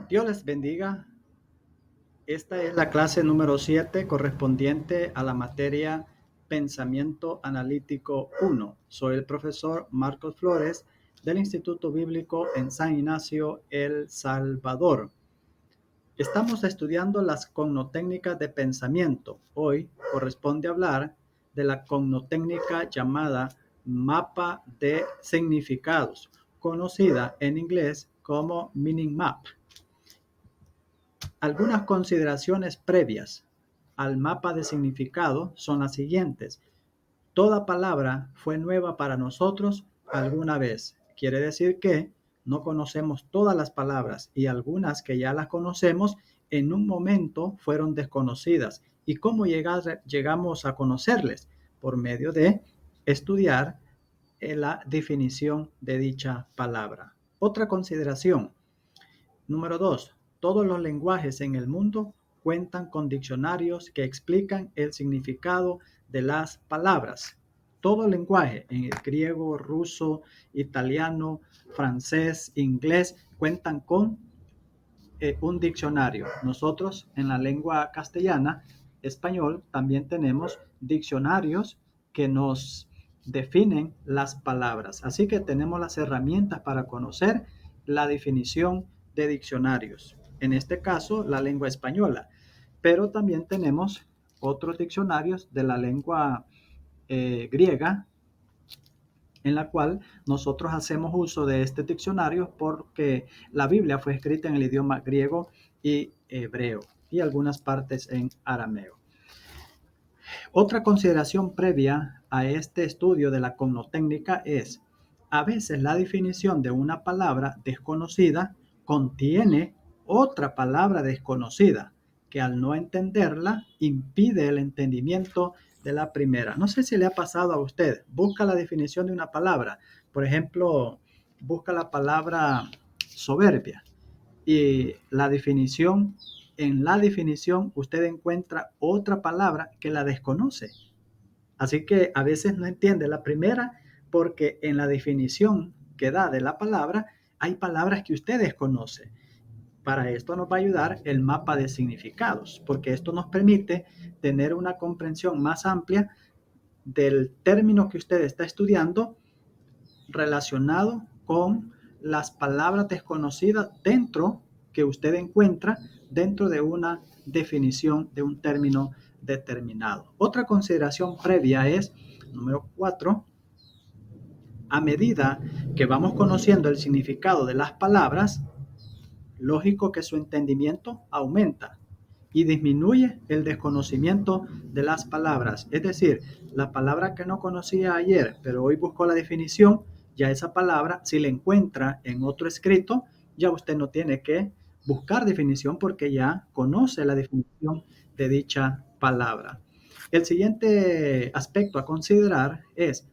Dios les bendiga. Esta es la clase número 7 correspondiente a la materia Pensamiento Analítico 1. Soy el profesor Marcos Flores del Instituto Bíblico en San Ignacio, El Salvador. Estamos estudiando las cognotécnicas de pensamiento. Hoy corresponde hablar de la cognotécnica llamada mapa de significados, conocida en inglés como meaning map. Algunas consideraciones previas al mapa de significado son las siguientes. Toda palabra fue nueva para nosotros alguna vez. Quiere decir que no conocemos todas las palabras y algunas que ya las conocemos en un momento fueron desconocidas. ¿Y cómo llegamos a conocerles? Por medio de estudiar la definición de dicha palabra. Otra consideración. Número 2. Todos los lenguajes en el mundo cuentan con diccionarios que explican el significado de las palabras. Todo lenguaje, en el griego, ruso, italiano, francés, inglés, cuentan con un diccionario. Nosotros en la lengua castellana, español, también tenemos diccionarios que nos definen las palabras. Así que tenemos las herramientas para conocer la definición de diccionarios. En este caso, la lengua española. Pero también tenemos otros diccionarios de la lengua griega, en la cual nosotros hacemos uso de este diccionario porque la Biblia fue escrita en el idioma griego y hebreo y algunas partes en arameo. Otra consideración previa a este estudio de la cognotécnica es, a veces la definición de una palabra desconocida contiene otra palabra desconocida que al no entenderla impide el entendimiento de la primera. No sé si le ha pasado a usted. Busca la definición de una palabra. Por ejemplo, busca la palabra soberbia y en la definición usted encuentra otra palabra que la desconoce. Así que a veces no entiende la primera porque en la definición que da de la palabra hay palabras que usted desconoce. Para esto nos va a ayudar el mapa de significados, porque esto nos permite tener una comprensión más amplia del término que usted está estudiando relacionado con las palabras desconocidas que usted encuentra dentro de una definición de un término determinado. Otra consideración previa es, número 4, a medida que vamos conociendo el significado de las palabras, lógico que su entendimiento aumenta y disminuye el desconocimiento de las palabras. Es decir, la palabra que no conocía ayer, pero hoy buscó la definición, ya esa palabra, si la encuentra en otro escrito, ya usted no tiene que buscar definición porque ya conoce la definición de dicha palabra. El siguiente aspecto a considerar es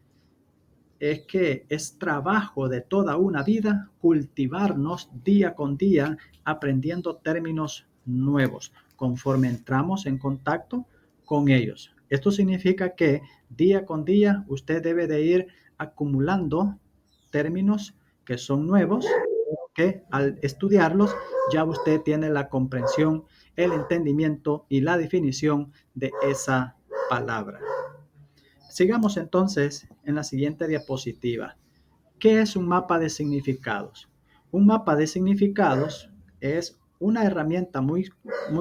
que es trabajo de toda una vida cultivarnos día con día aprendiendo términos nuevos conforme entramos en contacto con ellos. Esto significa que día con día usted debe de ir acumulando términos que son nuevos, que al estudiarlos ya usted tiene la comprensión, el entendimiento y la definición de esa palabra. Sigamos entonces en la siguiente diapositiva. ¿Qué es un mapa de significados? Un mapa de significados es una herramienta muy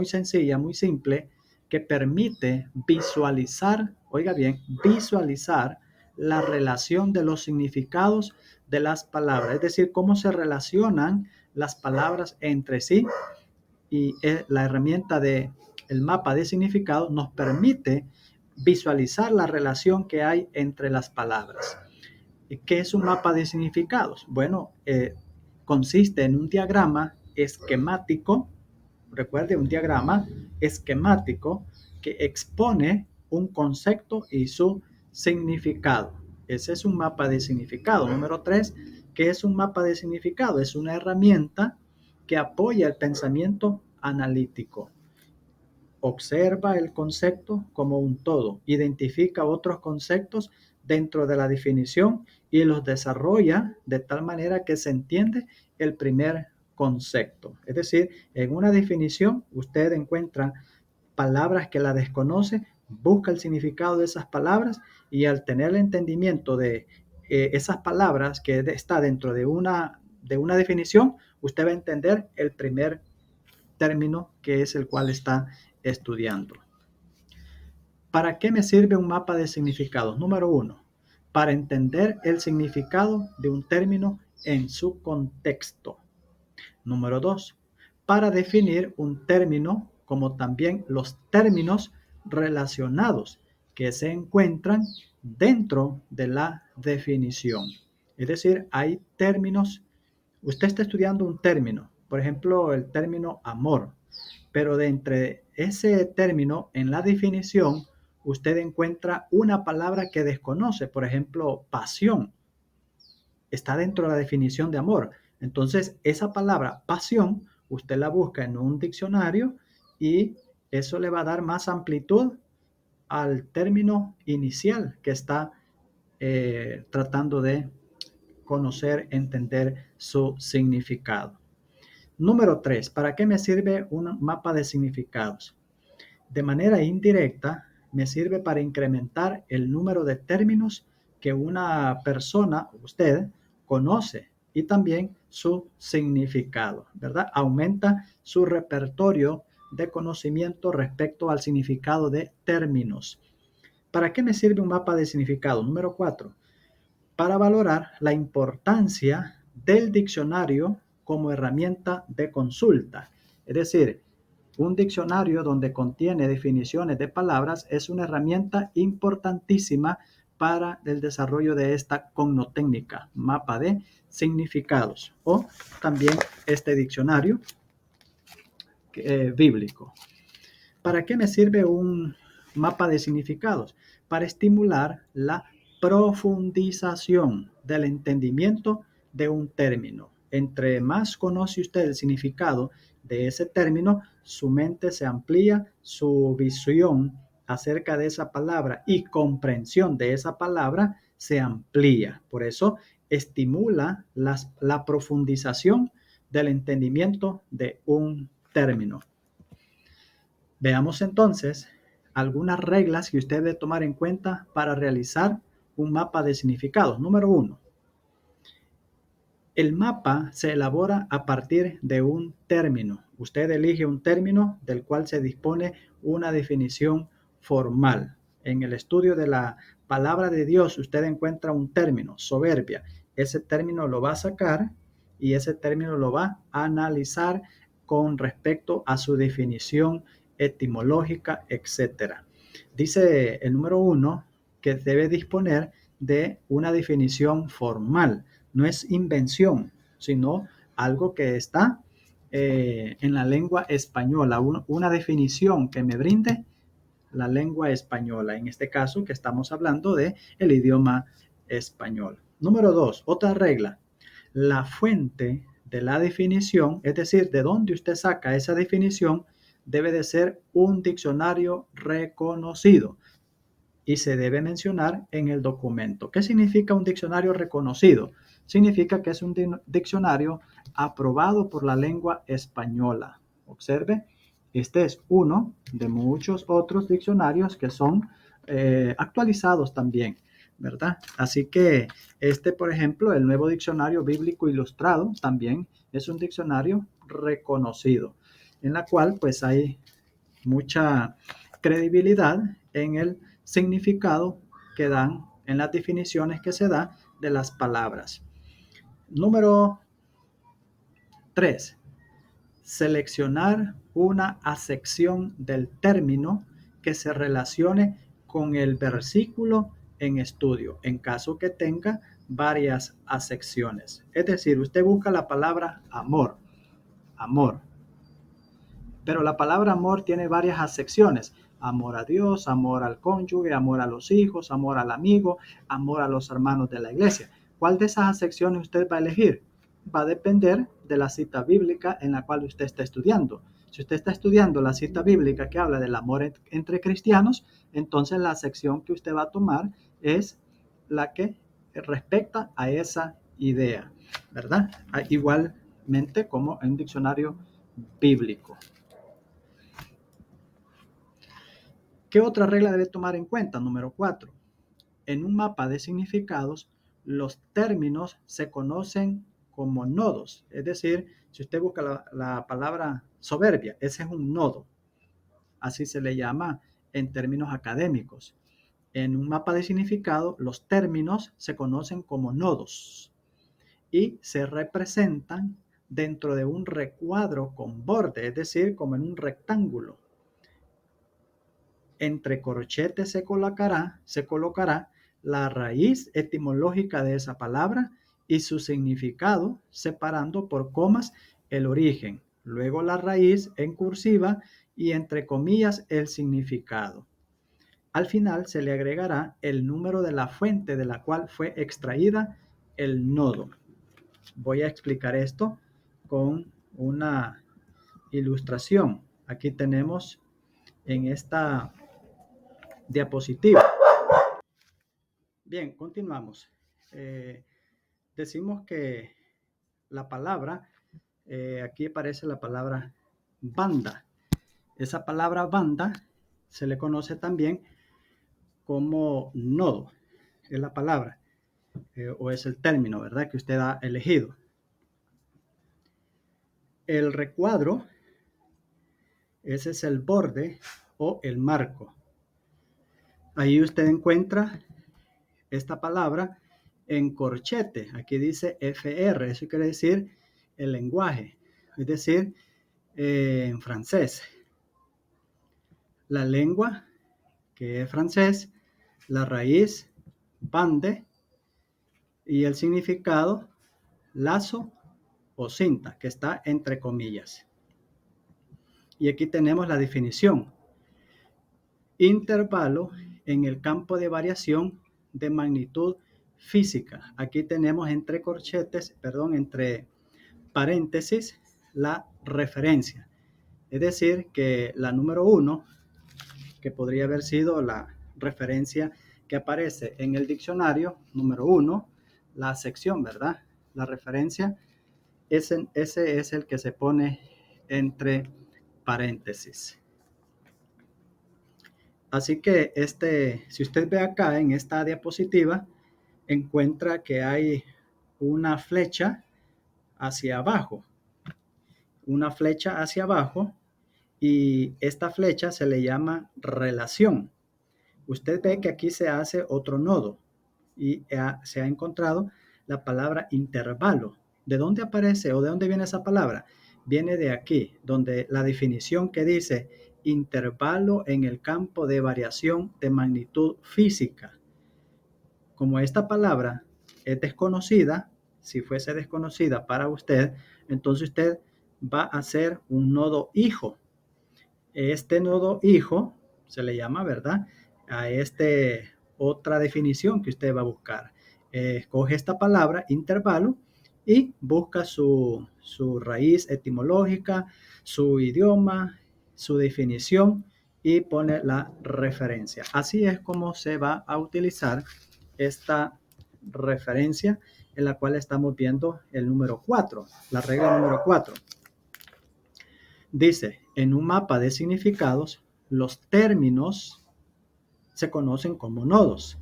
sencilla, muy simple, que permite visualizar, oiga bien, visualizar la relación de los significados de las palabras, es decir, cómo se relacionan las palabras entre sí y la herramienta de el mapa de significado nos permite visualizar la relación que hay entre las palabras. ¿Qué es un mapa de significados? Bueno, consiste en un diagrama esquemático, recuerde, un diagrama esquemático que expone un concepto y su significado. Ese es un mapa de significado. Número 3, ¿qué es un mapa de significado? Es una herramienta que apoya el pensamiento analítico. Observa el concepto como un todo, identifica otros conceptos dentro de la definición y los desarrolla de tal manera que se entiende el primer concepto. Es decir, en una definición usted encuentra palabras que la desconoce, busca el significado de esas palabras y al tener el entendimiento de esas palabras que está dentro de una definición, usted va a entender el primer término que es el cual está estudiando. ¿Para qué me sirve un mapa de significados? Número 1, para entender el significado de un término en su contexto. Número 2, para definir un término como también los términos relacionados que se encuentran dentro de la definición. Es decir, hay términos, usted está estudiando un término, por ejemplo, el término amor, pero de entre ese término en la definición, usted encuentra una palabra que desconoce, por ejemplo, pasión. Está dentro de la definición de amor. Entonces, esa palabra pasión, usted la busca en un diccionario y eso le va a dar más amplitud al término inicial que está tratando de conocer, entender su significado. Número 3, ¿para qué me sirve un mapa de significados? De manera indirecta, me sirve para incrementar el número de términos que una persona, usted, conoce y también su significado, ¿verdad? Aumenta su repertorio de conocimiento respecto al significado de términos. ¿Para qué me sirve un mapa de significado? Número 4, para valorar la importancia del diccionario como herramienta de consulta. Es decir, un diccionario donde contiene definiciones de palabras es una herramienta importantísima para el desarrollo de esta cognotécnica, mapa de significados, o también este diccionario bíblico. ¿Para qué me sirve un mapa de significados? Para estimular la profundización del entendimiento de un término. Entre más conoce usted el significado de ese término, su mente se amplía, su visión acerca de esa palabra y comprensión de esa palabra se amplía. Por eso estimula la profundización del entendimiento de un término. Veamos entonces algunas reglas que usted debe tomar en cuenta para realizar un mapa de significados. Número 1. El mapa se elabora a partir de un término. Usted elige un término del cual se dispone una definición formal. En el estudio de la palabra de Dios, usted encuentra un término, soberbia. Ese término lo va a sacar y ese término lo va a analizar con respecto a su definición etimológica, etc. Dice el número 1 que debe disponer de una definición formal. No es invención, sino algo que está en la lengua española, una definición que me brinde la lengua española, en este caso que estamos hablando de el idioma español. Número 2, otra regla, la fuente de la definición, es decir, de dónde usted saca esa definición, debe de ser un diccionario reconocido y se debe mencionar en el documento. ¿Qué significa un diccionario reconocido? Significa que es un diccionario aprobado por la lengua española. Observe, este es uno de muchos otros diccionarios que son actualizados también, ¿verdad? Así que este, por ejemplo, el nuevo diccionario bíblico ilustrado también es un diccionario reconocido, en la cual pues hay mucha credibilidad en el significado que dan, en las definiciones que se da de las palabras. Número 3. Seleccionar una acepción del término que se relacione con el versículo en estudio, en caso que tenga varias acepciones. Es decir, usted busca la palabra amor, amor, pero la palabra amor tiene varias acepciones. Amor a Dios, amor al cónyuge, amor a los hijos, amor al amigo, amor a los hermanos de la iglesia. ¿Cuál de esas acepciones usted va a elegir? Va a depender de la cita bíblica en la cual usted está estudiando. Si usted está estudiando la cita bíblica que habla del amor entre cristianos, entonces la sección que usted va a tomar es la que respecta a esa idea, ¿verdad? Igual mente como en un diccionario bíblico. ¿Qué otra regla debe tomar en cuenta? Número 4. En un mapa de significados, los términos se conocen como nodos. Es decir, si usted busca la palabra soberbia, ese es un nodo. Así se le llama en términos académicos. En un mapa de significado, los términos se conocen como nodos y se representan dentro de un recuadro con borde, es decir, como en un rectángulo. Entre corchetes se colocará la raíz etimológica de esa palabra y su significado, separando por comas el origen, luego la raíz en cursiva y entre comillas el significado. Al final se le agregará el número de la fuente de la cual fue extraída el nodo. Voy a explicar esto con una ilustración. Aquí tenemos en esta diapositiva. Bien, continuamos. Decimos que la palabra, aquí aparece la palabra banda. Esa palabra banda se le conoce también como nodo. Es la palabra o es el término, ¿verdad? Que usted ha elegido. El recuadro, ese es el borde o el marco. Ahí usted encuentra esta palabra en corchete. Aquí dice FR, eso quiere decir el lenguaje, es decir, en francés. La lengua, que es francés, la raíz, bande, y el significado, lazo o cinta, que está entre comillas. Y aquí tenemos la definición. Intervalo en el campo de variación de magnitud física. Aquí tenemos entre entre paréntesis, la referencia. Es decir, que la número 1, que podría haber sido la referencia que aparece en el diccionario, número 1, la sección, ¿verdad? La referencia, ese es el que se pone entre paréntesis. Así que si usted ve acá en esta diapositiva, encuentra que hay una flecha hacia abajo. Una flecha hacia abajo y esta flecha se le llama relación. Usted ve que aquí se hace otro nodo y se ha encontrado la palabra intervalo. ¿De dónde aparece o de dónde viene esa palabra? Viene de aquí, donde la definición que dice intervalo en el campo de variación de magnitud física. Como esta palabra es desconocida, si fuese desconocida para usted, entonces usted va a hacer un nodo hijo. Este nodo hijo se le llama, ¿verdad? A otra definición que usted va a buscar. Escoge esta palabra, intervalo, y busca su raíz etimológica, su idioma, su definición y pone la referencia. Así es como se va a utilizar esta referencia en la cual estamos viendo el número 4, la regla número 4. Dice, en un mapa de significados, los términos se conocen como nodos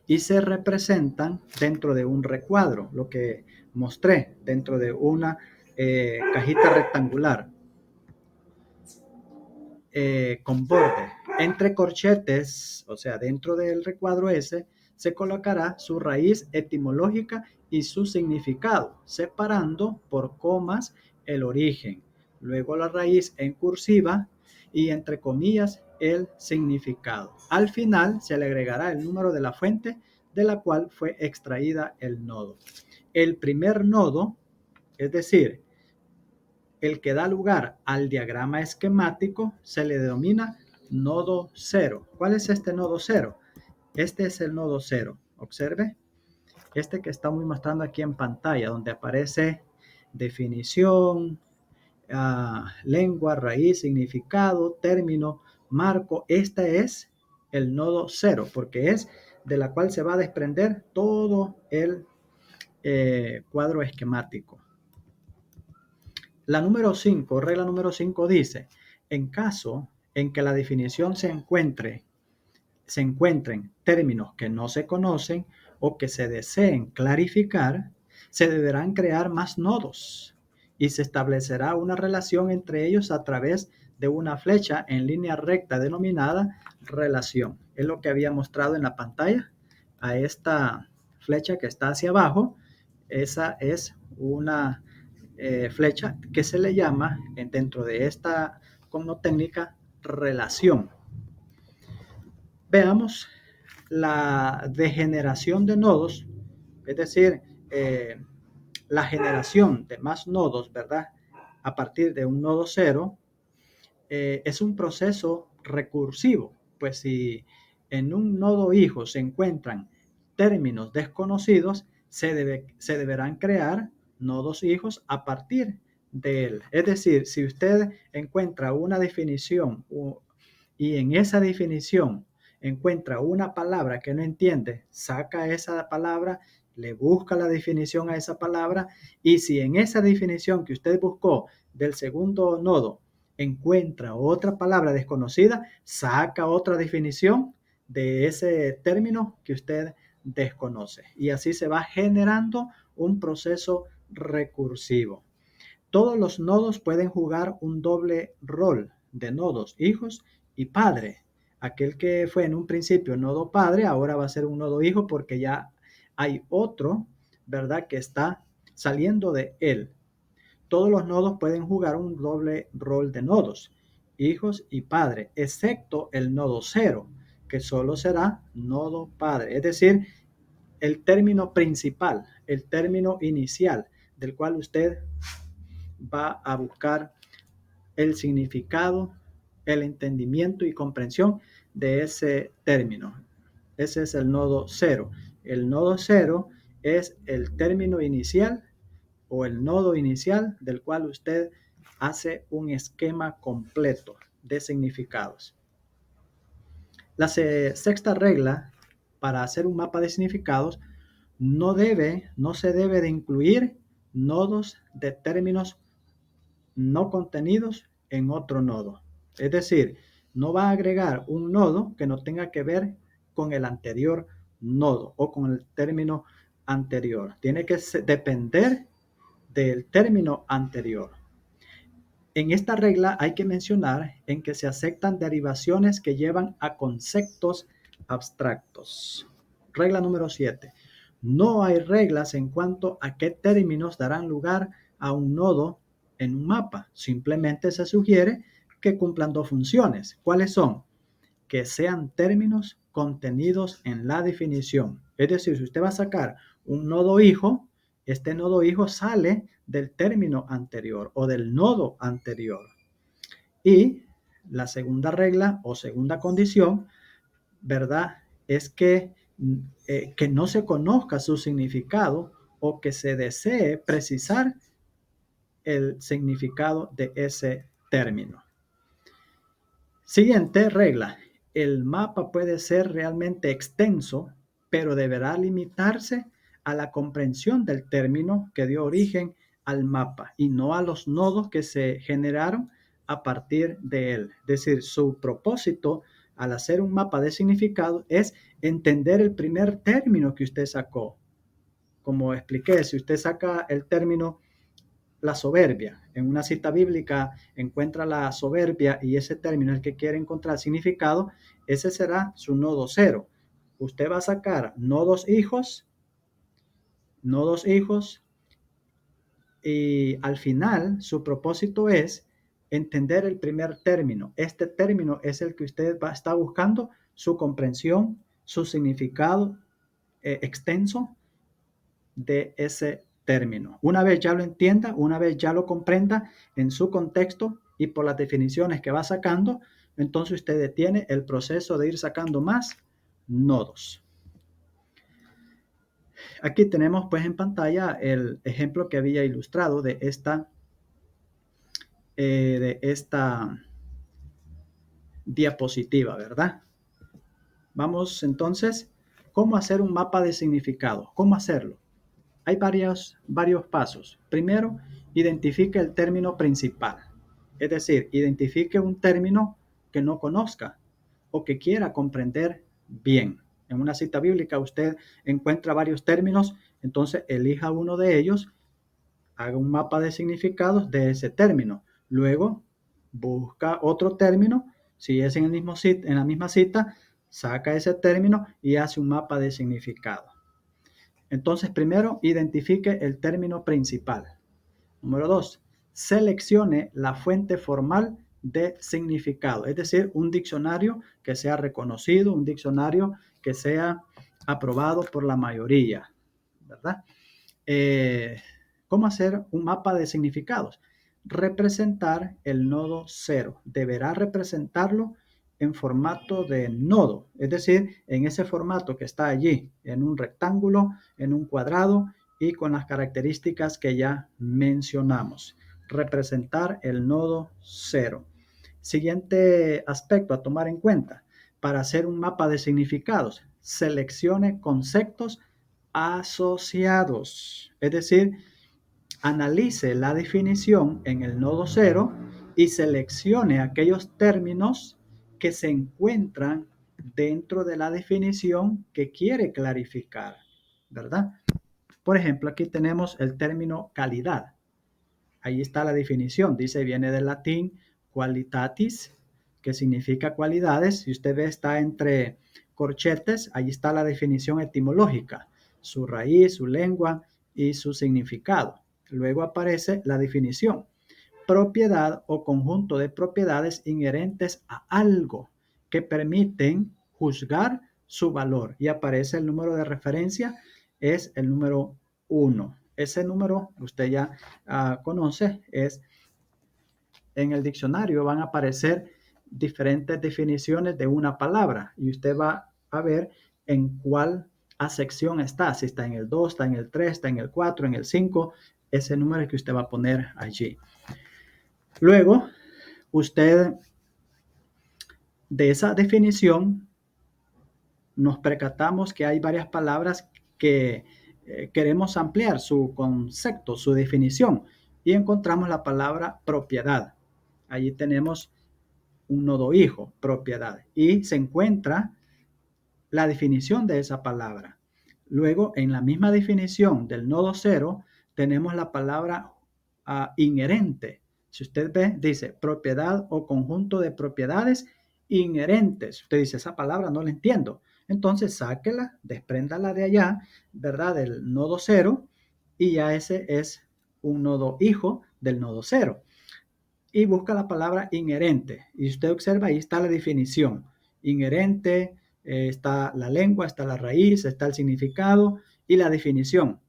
y se representan dentro de un recuadro, lo que mostré, dentro de una cajita rectangular con borde. Entre corchetes, o sea, dentro del recuadro ese, se colocará su raíz etimológica y su significado, separando por comas el origen, luego la raíz en cursiva y entre comillas el significado. Al final se le agregará el número de la fuente de la cual fue extraída el nodo. El primer nodo, es decir, el que da lugar al diagrama esquemático, se le denomina nodo cero. ¿Cuál es este nodo cero? Este es el nodo cero. Observe, este que estamos mostrando aquí en pantalla, donde aparece definición, lengua, raíz, significado, término, marco. Este es el nodo cero, porque es de la cual se va a desprender todo el cuadro esquemático. La número 5, regla número 5 dice, en caso en que la definición se encuentren términos que no se conocen o que se deseen clarificar, se deberán crear más nodos y se establecerá una relación entre ellos a través de una flecha en línea recta denominada relación. Es lo que había mostrado en la pantalla. A esta flecha que está hacia abajo, esa es una flecha que se le llama dentro de esta técnica relación. Veamos la degeneración de nodos, es decir, la generación de más nodos, ¿verdad? A partir de un nodo cero, es un proceso recursivo, pues si en un nodo hijo se encuentran términos desconocidos, se deberán crear nodos hijos a partir de él. Es decir, si usted encuentra una definición y en esa definición encuentra una palabra que no entiende, saca esa palabra, le busca la definición a esa palabra, y si en esa definición que usted buscó del segundo nodo encuentra otra palabra desconocida, saca otra definición de ese término que usted desconoce. Y así se va generando un proceso recursivo. Todos los nodos pueden jugar un doble rol de nodos, hijos y padre. Aquel que fue en un principio nodo padre, ahora va a ser un nodo hijo porque ya hay otro, ¿verdad?, que está saliendo de él. Todos los nodos pueden jugar un doble rol de nodos, hijos y padre, excepto el nodo cero, que solo será nodo padre. Es decir, el término principal, el término inicial, del cual usted va a buscar el significado, el entendimiento y comprensión de ese término. Ese es el nodo cero. El nodo cero es el término inicial o el nodo inicial del cual usted hace un esquema completo de significados. La sexta regla para hacer un mapa de significados no se debe de incluir nodos de términos no contenidos en otro nodo. Es decir, no va a agregar un nodo que no tenga que ver con el anterior nodo o con el término anterior. Tiene que depender del término anterior. En esta regla hay que mencionar en que se aceptan derivaciones que llevan a conceptos abstractos. Regla número 7. No hay reglas en cuanto a qué términos darán lugar a un nodo en un mapa. Simplemente se sugiere que cumplan dos funciones. ¿Cuáles son? Que sean términos contenidos en la definición. Es decir, si usted va a sacar un nodo hijo, este nodo hijo sale del término anterior o del nodo anterior. Y la segunda regla o segunda condición, ¿verdad?, es que no se conozca su significado o que se desee precisar el significado de ese término. Siguiente regla. El mapa puede ser realmente extenso, pero deberá limitarse a la comprensión del término que dio origen al mapa y no a los nodos que se generaron a partir de él. Es decir, su propósito al hacer un mapa de significado es entender el primer término que usted sacó. Como expliqué, si usted saca el término la soberbia. En una cita bíblica encuentra la soberbia y ese término es el que quiere encontrar significado, ese será su nodo cero. Usted va a sacar nodos hijos, y al final su propósito es entender el primer término. Este término es el que usted está buscando su comprensión, su significado extenso de ese término. Una vez ya lo entienda, una vez ya lo comprenda en su contexto y por las definiciones que va sacando, entonces usted detiene el proceso de ir sacando más nodos. Aquí tenemos pues en pantalla el ejemplo que había ilustrado de esta diapositiva, ¿verdad? Vamos entonces, ¿cómo hacer un mapa de significado? ¿Cómo hacerlo? Hay varios pasos. Primero, identifique el término principal. Es decir, identifique un término que no conozca o que quiera comprender bien. En una cita bíblica usted encuentra varios términos, entonces elija uno de ellos, haga un mapa de significados de ese término. Luego busca otro término, si es en la misma cita, saca ese término y hace un mapa de significado. Entonces, primero, identifique el término principal. Número 2, seleccione la fuente formal de significado, es decir, un diccionario que sea reconocido, un diccionario que sea aprobado por la mayoría, ¿verdad? ¿Cómo hacer un mapa de significados? Representar el nodo cero. Deberá representarlo en formato de nodo, es decir, en ese formato que está allí, en un rectángulo, en un cuadrado y con las características que ya mencionamos. Representar el nodo cero. Siguiente aspecto a tomar en cuenta. Para hacer un mapa de significados, seleccione conceptos asociados, es decir, analice la definición en el nodo cero y seleccione aquellos términos que se encuentran dentro de la definición que quiere clarificar, ¿verdad? Por ejemplo, aquí tenemos el término calidad. Ahí está la definición. Dice, viene del latín qualitatis, que significa cualidades. Si usted ve, está entre corchetes. Ahí está la definición etimológica, su raíz, su lengua y su significado. Luego aparece la definición. Propiedad o conjunto de propiedades inherentes a algo que permiten juzgar su valor. Y aparece el número de referencia, es el número 1. Ese número usted ya conoce, es en el diccionario van a aparecer diferentes definiciones de una palabra y usted va a ver en cuál acepción está, si está en el 2, está en el 3, está en el 4, en el 5, ese número que usted va a poner allí. Luego, usted de esa definición nos percatamos que hay varias palabras que queremos ampliar su concepto, su definición, y encontramos la palabra propiedad. Allí tenemos un nodo hijo, propiedad, y se encuentra la definición de esa palabra. Luego, en la misma definición del nodo cero, tenemos la palabra inherente. Si usted ve, dice propiedad o conjunto de propiedades inherentes. Usted dice, esa palabra no la entiendo. Entonces, sáquela, despréndala de allá, ¿verdad? Del nodo cero, y ya ese es un nodo hijo del nodo cero. Y busca la palabra inherente. Y usted observa, ahí está la definición. Inherente, está la lengua, está la raíz, está el significado y la definición.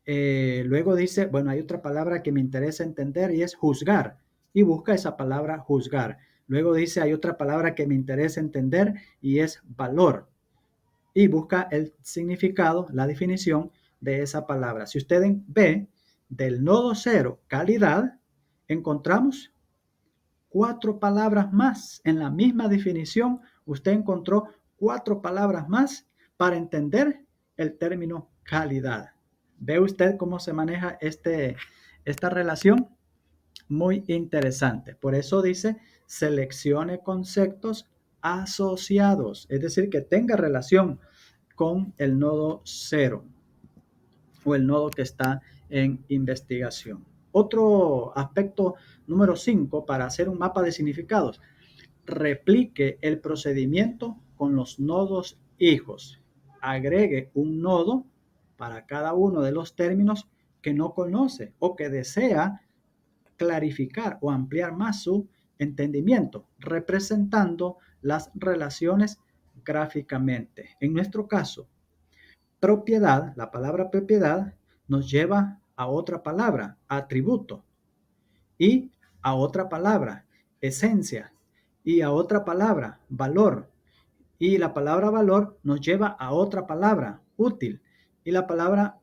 Luego dice, bueno, hay otra palabra que me interesa entender y es juzgar. Y busca esa palabra juzgar. Luego dice, hay otra palabra que me interesa entender y es valor. Y busca el significado, la definición de esa palabra. Si usted ve del nodo cero, calidad, encontramos 4 palabras más. En la misma definición, usted encontró 4 palabras más para entender el término calidad. ¿Ve usted cómo se maneja esta relación? Muy interesante. Por eso dice, seleccione conceptos asociados, es decir, que tenga relación con el nodo cero o el nodo que está en investigación. Otro aspecto número 5 para hacer un mapa de significados. Replique el procedimiento con los nodos hijos. Agregue un nodo para cada uno de los términos que no conoce o que desea clarificar o ampliar más su entendimiento, representando las relaciones gráficamente. En nuestro caso, propiedad, la palabra propiedad nos lleva a otra palabra, atributo, y a otra palabra, esencia, y a otra palabra, valor. Y la palabra valor nos lleva a otra palabra, útil. Y la palabra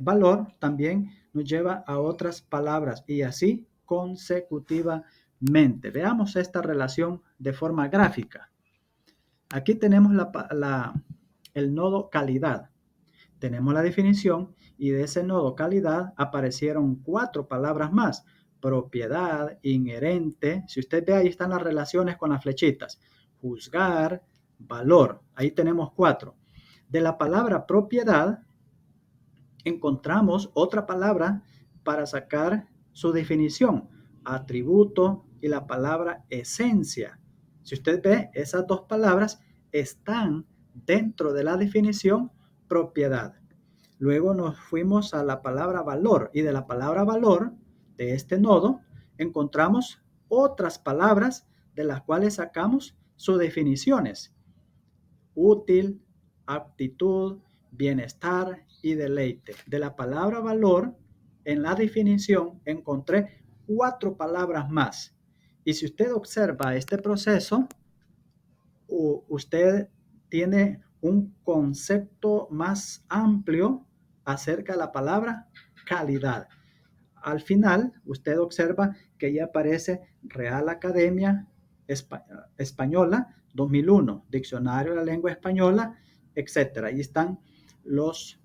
valor también nos lleva a otras palabras y así consecutivamente. Veamos esta relación de forma gráfica. Aquí tenemos el nodo calidad. tenemos la definición y de ese nodo calidad aparecieron 4 palabras más. Propiedad, inherente. Si usted ve, ahí están las relaciones con las flechitas. Juzgar, valor. Ahí tenemos 4. De la palabra propiedad encontramos otra palabra para sacar su definición. Atributo y la palabra esencia. Si usted ve, esas 2 palabras están dentro de la definición propiedad. Luego nos fuimos a la palabra valor y de la palabra valor de este nodo encontramos otras palabras de las cuales sacamos sus definiciones. Útil, aptitud, bienestar y deleite. De la palabra valor en la definición encontré 4 palabras más. Y si usted observa este proceso, usted tiene un concepto más amplio acerca de la palabra calidad. Al final, usted observa que ya aparece Real Academia Española 2001, Diccionario de la Lengua Española, etc. Ahí están los,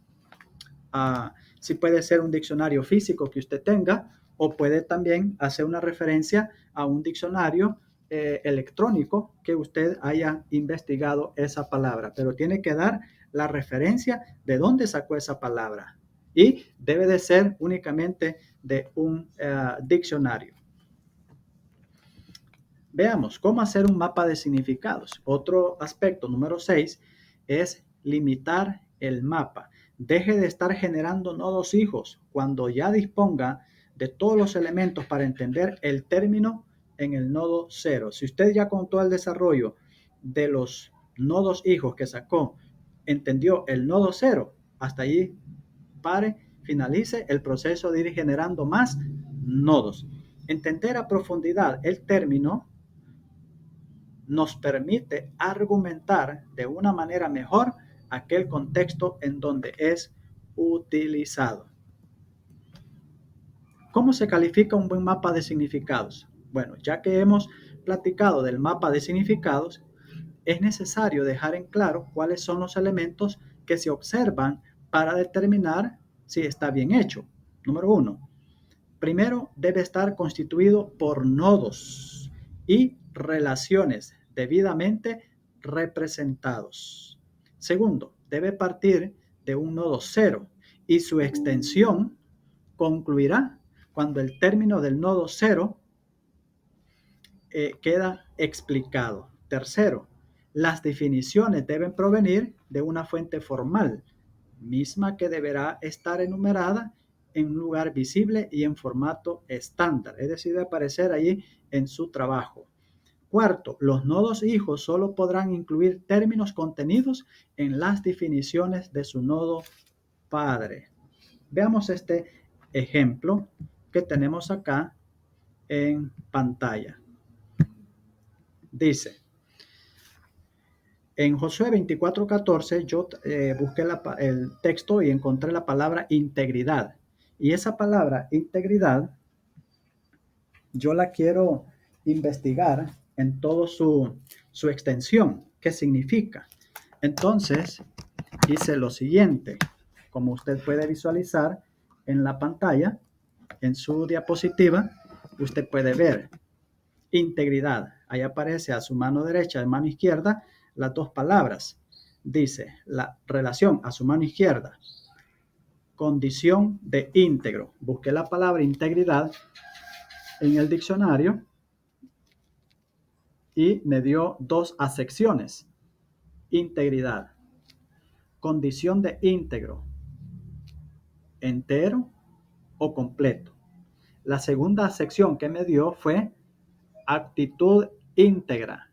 si puede ser un diccionario físico que usted tenga, o puede también hacer una referencia a un diccionario electrónico que usted haya investigado esa palabra, pero tiene que dar la referencia de dónde sacó esa palabra y debe de ser únicamente de un diccionario. Veamos cómo hacer un mapa de significados. Otro aspecto, número 6, es limitar el mapa. Deje de estar generando nodos hijos cuando ya disponga de todos los elementos para entender el término en el nodo 0. Si usted ya con todo el desarrollo de los nodos hijos que sacó, entendió el nodo 0, hasta allí pare, finalice el proceso de ir generando más nodos. Entender a profundidad el término nos permite argumentar de una manera mejor aquel contexto en donde es utilizado. ¿Cómo se califica un buen mapa de significados? Bueno, ya que hemos platicado del mapa de significados, es necesario dejar en claro cuáles son los elementos que se observan para determinar si está bien hecho. Número 1. Primero, debe estar constituido por nodos y relaciones debidamente representados. Segundo, debe partir de un nodo 0 y su extensión concluirá cuando el término del nodo 0 queda explicado. Tercero, las definiciones deben provenir de una fuente formal, misma que deberá estar enumerada en un lugar visible y en formato estándar, es decir, de aparecer allí en su trabajo. Cuarto, los nodos hijos solo podrán incluir términos contenidos en las definiciones de su nodo padre. Veamos este ejemplo que tenemos acá en pantalla. Dice, en Josué 24:14 yo busqué el texto y encontré la palabra integridad. Y esa palabra integridad yo la quiero investigar en toda su extensión. ¿Qué significa? Entonces hice lo siguiente. Como usted puede visualizar en la pantalla, en su diapositiva, usted puede ver integridad. Ahí aparece a su mano derecha y mano izquierda las 2 palabras. Dice la relación a su mano izquierda, condición de íntegro. Busqué la palabra integridad en el diccionario y me dio 2 acepciones. Integridad, condición de íntegro, entero o completo. La segunda acepción que me dio fue actitud íntegra,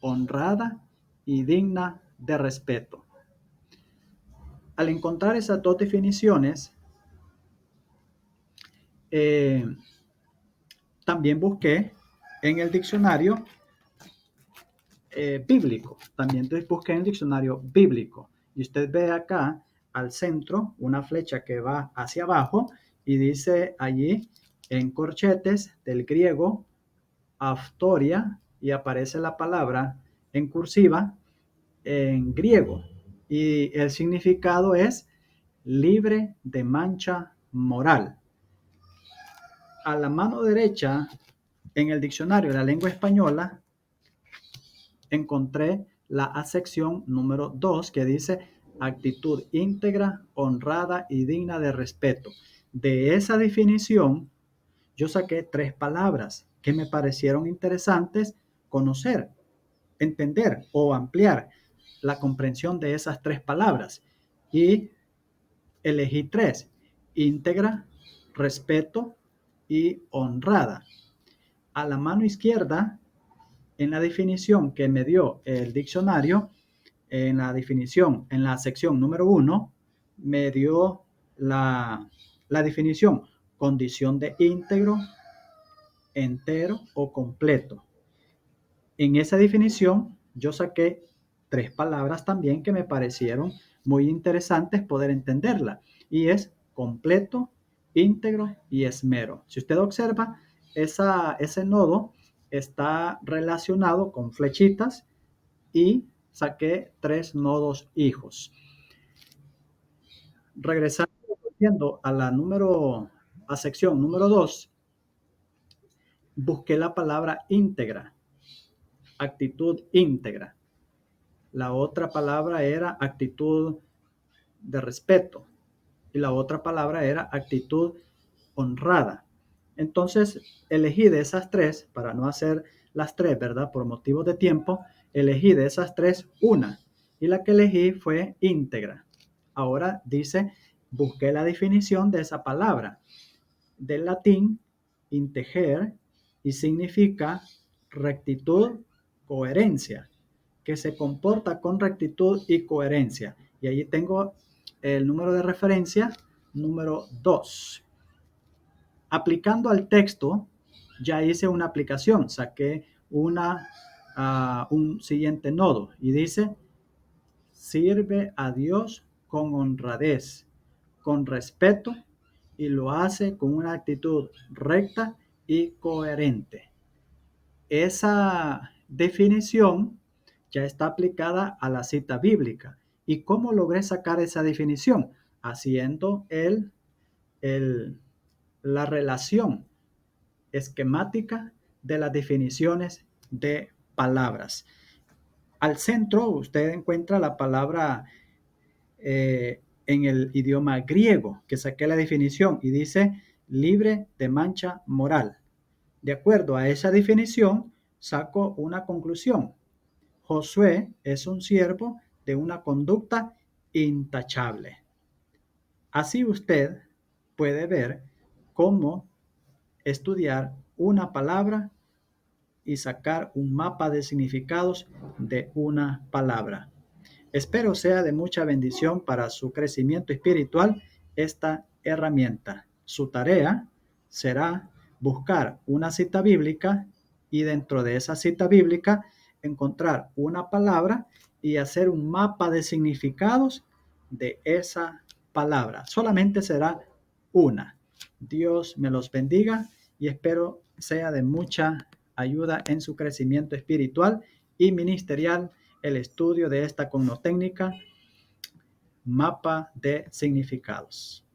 honrada y digna de respeto. Al encontrar esas 2 definiciones, también busqué en el diccionario bíblico. También busqué en el diccionario bíblico. Y usted ve acá al centro una flecha que va hacia abajo y dice allí en corchetes del griego aftoria y aparece la palabra en cursiva en griego. y el significado es libre de mancha moral. A la mano derecha, en el diccionario de la lengua española, encontré la acepción número 2 que dice actitud íntegra, honrada y digna de respeto. De esa definición, yo saqué 3 palabras que me parecieron interesantes conocer, entender o ampliar la comprensión de esas 3 palabras. Y elegí 3: íntegra, respeto y honrada. A la mano izquierda, en la definición que me dio el diccionario, en la definición, en la sección número 1, me dio la definición: condición de íntegro, entero o completo. En esa definición yo saqué 3 palabras también que me parecieron muy interesantes poder entenderla, y es completo, íntegro y esmero. Si usted observa, ese nodo está relacionado con flechitas y saqué 3 nodos hijos. Regresando a a sección número 2, busqué la palabra íntegra, actitud íntegra. La otra palabra era actitud de respeto y la otra palabra era actitud honrada. Entonces elegí de esas 3, para no hacer las 3, ¿verdad? Por motivos de tiempo, elegí de esas 3 una, y la que elegí fue íntegra. Ahora dice, busqué la definición de esa palabra del latín integer, y significa rectitud, coherencia, que se comporta con rectitud y coherencia. Y allí tengo el número de referencia número 2. Aplicando al texto, ya hice una aplicación, saqué un siguiente nodo y dice: sirve a Dios con honradez, con respeto, y lo hace con una actitud recta y coherente. Esa definición ya está aplicada a la cita bíblica. ¿Y cómo logré sacar esa definición? Haciendo la relación esquemática de las definiciones de palabras. Al centro usted encuentra la palabra en el idioma griego, que saqué la definición y dice libre de mancha moral. De acuerdo a esa definición, saco una conclusión: Josué es un siervo de una conducta intachable. Así usted puede ver cómo estudiar una palabra y sacar un mapa de significados de una palabra. Espero sea de mucha bendición para su crecimiento espiritual esta herramienta. Su tarea será buscar una cita bíblica y dentro de esa cita bíblica encontrar una palabra y hacer un mapa de significados de esa palabra. Solamente será una. Dios me los bendiga y espero sea de mucha ayuda en su crecimiento espiritual y ministerial el estudio de esta cognotécnica, mapa de significados.